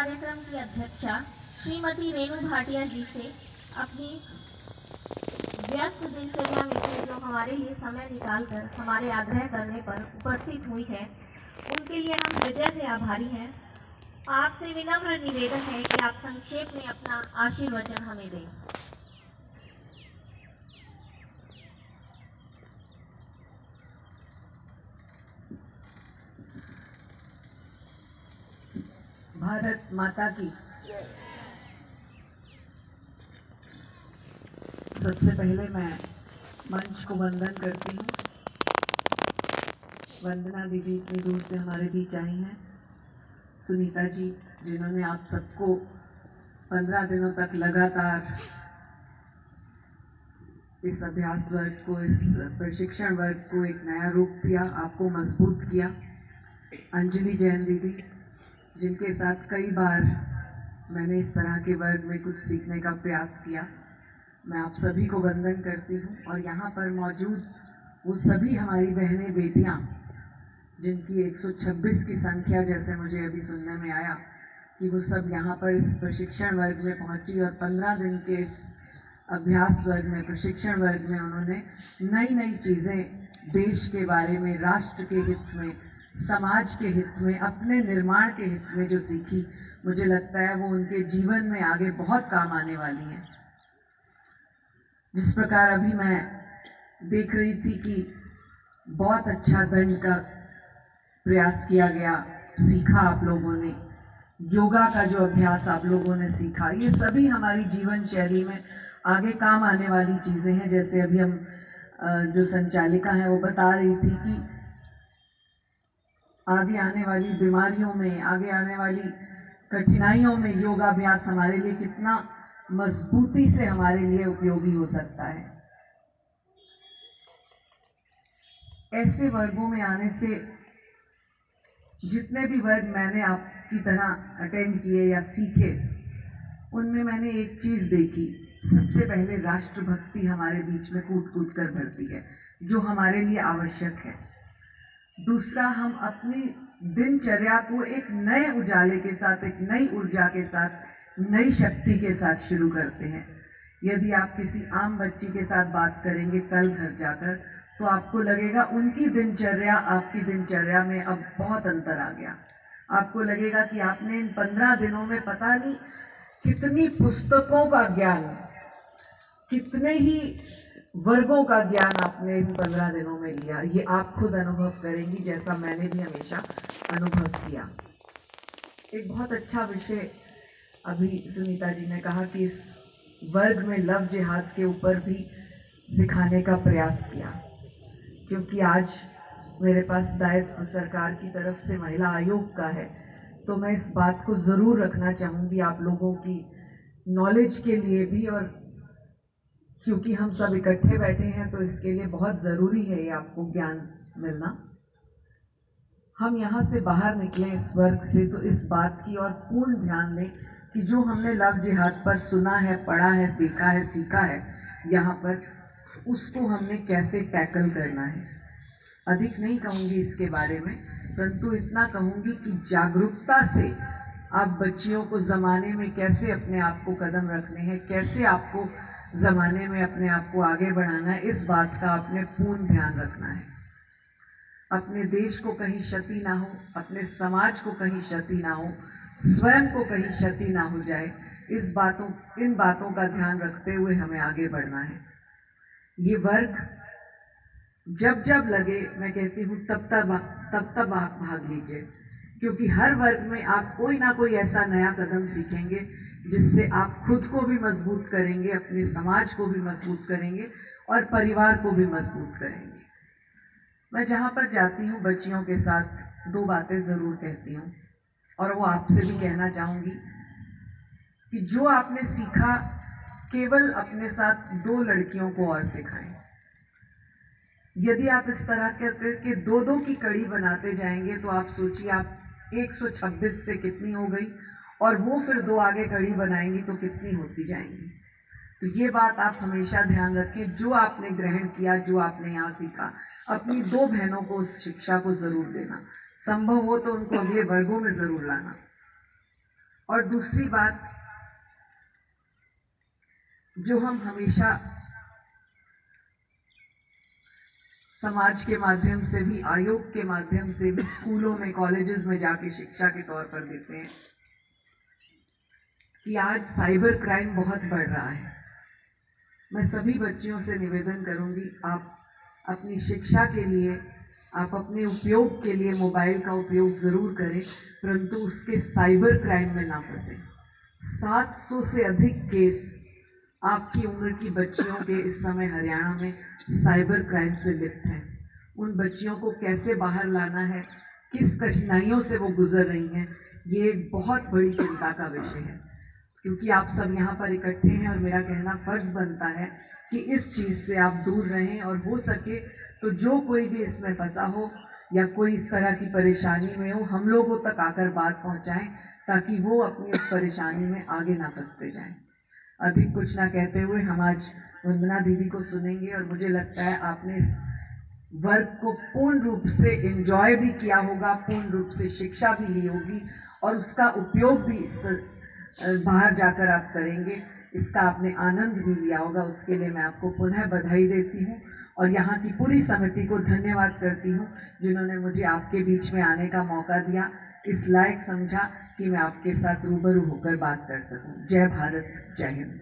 कार्यक्रम की अध्यक्षा श्रीमती रेणु भाटिया जी से अपनी व्यस्त दिनचर्या में से जो हमारे लिए समय निकालकर हमारे आग्रह करने पर उपस्थित हुई है, उनके लिए हम हृदय से आभारी हैं। आपसे विनम्र निवेदन है कि आप संक्षेप में अपना आशीर्वचन हमें दें। भारत माता की। सबसे पहले मैं मंच को वंदन करती हूँ। वंदना दीदी इतनी दूर से हमारे बीच आई हैं। सुनीता जी, जिन्होंने आप सबको 15 दिनों तक लगातार इस अभ्यास वर्ग को, इस प्रशिक्षण वर्ग को एक नया रूप दिया, आपको मजबूत किया। अंजलि जैन दीदी, जिनके साथ कई बार मैंने इस तरह के वर्ग में कुछ सीखने का प्रयास किया, मैं आप सभी को वंदन करती हूँ। और यहाँ पर मौजूद वो सभी हमारी बहनें बेटियाँ, जिनकी 126 की संख्या, जैसे मुझे अभी सुनने में आया कि वो सब यहाँ पर इस प्रशिक्षण वर्ग में पहुँची और 15 दिन के इस अभ्यास वर्ग में, प्रशिक्षण वर्ग में उन्होंने नई नई चीज़ें देश के बारे में, राष्ट्र के हित में, समाज के हित में, अपने निर्माण के हित में जो सीखी, मुझे लगता है वो उनके जीवन में आगे बहुत काम आने वाली है। जिस प्रकार अभी मैं देख रही थी कि बहुत अच्छा दंड का प्रयास किया गया, सीखा आप लोगों ने, योगा का जो अभ्यास आप लोगों ने सीखा, ये सभी हमारी जीवन शैली में आगे काम आने वाली चीज़ें हैं। जैसे अभी हम जो संचालिका है वो बता रही थी कि आगे आने वाली बीमारियों में, आगे आने वाली कठिनाइयों में योगाभ्यास हमारे लिए कितना मजबूती से हमारे लिए उपयोगी हो सकता है। ऐसे वर्गों में आने से, जितने भी वर्ग मैंने आपकी तरह अटेंड किए या सीखे, उनमें मैंने एक चीज देखी। सबसे पहले राष्ट्रभक्ति हमारे बीच में कूट कूट कर भरती है, जो हमारे लिए आवश्यक है। दूसरा, हम अपनी दिनचर्या को एक नए उजाले के साथ, एक नई ऊर्जा के साथ, नई शक्ति के साथ शुरू करते हैं। यदि आप किसी आम बच्ची के साथ बात करेंगे कल घर जाकर, तो आपको लगेगा उनकी दिनचर्या आपकी दिनचर्या में अब बहुत अंतर आ गया। आपको लगेगा कि आपने इन 15 दिनों में पता नहीं कितनी पुस्तकों का ज्ञान, कितने ही वर्गों का ज्ञान आपने इन 15 दिनों में लिया। ये आप खुद अनुभव करेंगी, जैसा मैंने भी हमेशा अनुभव किया। एक बहुत अच्छा विषय अभी सुनीता जी ने कहा कि इस वर्ग में लव जिहाद के ऊपर भी सिखाने का प्रयास किया, क्योंकि आज मेरे पास दायित्व सरकार की तरफ से महिला आयोग का है, तो मैं इस बात को ज़रूर रखना चाहूँगी आप लोगों की नॉलेज के लिए भी, और क्योंकि हम सब इकट्ठे बैठे हैं तो इसके लिए बहुत ज़रूरी है ये आपको ज्ञान मिलना। हम यहाँ से बाहर निकले इस वर्ग से तो इस बात की और पूर्ण ध्यान दें कि जो हमने लव जिहाद पर सुना है, पढ़ा है, देखा है, सीखा है यहाँ पर, उसको हमने कैसे टैकल करना है। अधिक नहीं कहूँगी इसके बारे में, परंतु इतना कहूँगी कि जागरूकता से आप बच्चियों को ज़माने में कैसे अपने आप को कदम रखने हैं, कैसे आपको ज़माने में अपने आप को आगे बढ़ाना है, इस बात का आपने पूर्ण ध्यान रखना है। अपने देश को कहीं क्षति ना हो, अपने समाज को कहीं क्षति ना हो, स्वयं को कहीं क्षति ना हो जाए, इन बातों का ध्यान रखते हुए हमें आगे बढ़ना है। ये वर्ग जब जब लगे, मैं कहती हूँ तब तब आप भाग लीजिए, क्योंकि हर वर्ग में आप कोई ना कोई ऐसा नया कदम सीखेंगे जिससे आप खुद को भी मजबूत करेंगे, अपने समाज को भी मजबूत करेंगे और परिवार को भी मजबूत करेंगे। मैं जहाँ पर जाती हूँ बच्चियों के साथ 2 बातें ज़रूर कहती हूँ, और वो आपसे भी कहना चाहूँगी कि जो आपने सीखा केवल अपने साथ 2 लड़कियों को और सिखाएं। यदि आप इस तरह करके 2-2 की कड़ी बनाते जाएंगे तो आप सोचिए आप 126 से कितनी हो गई, और वो फिर 2 आगे कड़ी बनाएंगी तो कितनी होती जाएंगी। तो ये बात आप हमेशा ध्यान रखें, जो आपने ग्रहण किया, जो आपने यहाँ सीखा, अपनी 2 बहनों को उस शिक्षा को जरूर देना, संभव हो तो उनको अगले वर्गों में जरूर लाना। और दूसरी बात, जो हम हमेशा समाज के माध्यम से भी, आयोग के माध्यम से भी, स्कूलों में, कॉलेजेस में जाके शिक्षा के तौर पर देते हैं कि आज साइबर क्राइम बहुत बढ़ रहा है। मैं सभी बच्चियों से निवेदन करूंगी, आप अपनी शिक्षा के लिए, आप अपने उपयोग के लिए मोबाइल का उपयोग ज़रूर करें, परंतु उसके साइबर क्राइम में ना फंसे। 700 से अधिक केस आपकी उम्र की बच्चियों के इस समय हरियाणा में साइबर क्राइम से लिप्त हैं। उन बच्चियों को कैसे बाहर लाना है, किस कठिनाइयों से वो गुजर रही हैं, ये एक बहुत बड़ी चिंता का विषय है। क्योंकि आप सब यहाँ पर इकट्ठे हैं और मेरा कहना फर्ज बनता है कि इस चीज़ से आप दूर रहें, और हो सके तो जो कोई भी इसमें फंसा हो या कोई इस तरह की परेशानी में हो, हम लोगों तक आकर बात पहुँचाएं, ताकि वो अपनी उस परेशानी में आगे ना फंसते जाएं। अधिक कुछ ना कहते हुए हम आज वंदना दीदी को सुनेंगे, और मुझे लगता है आपने इस वर्क को पूर्ण रूप से एंजॉय भी किया होगा, पूर्ण रूप से शिक्षा भी ली होगी, और उसका उपयोग भी बाहर जाकर आप करेंगे, इसका आपने आनंद भी लिया होगा। उसके लिए मैं आपको पुनः बधाई देती हूँ, और यहाँ की पूरी समिति को धन्यवाद करती हूँ जिन्होंने मुझे आपके बीच में आने का मौका दिया, इस लायक समझा कि मैं आपके साथ रूबरू होकर बात कर सकूँ। जय भारत, जय हिंद।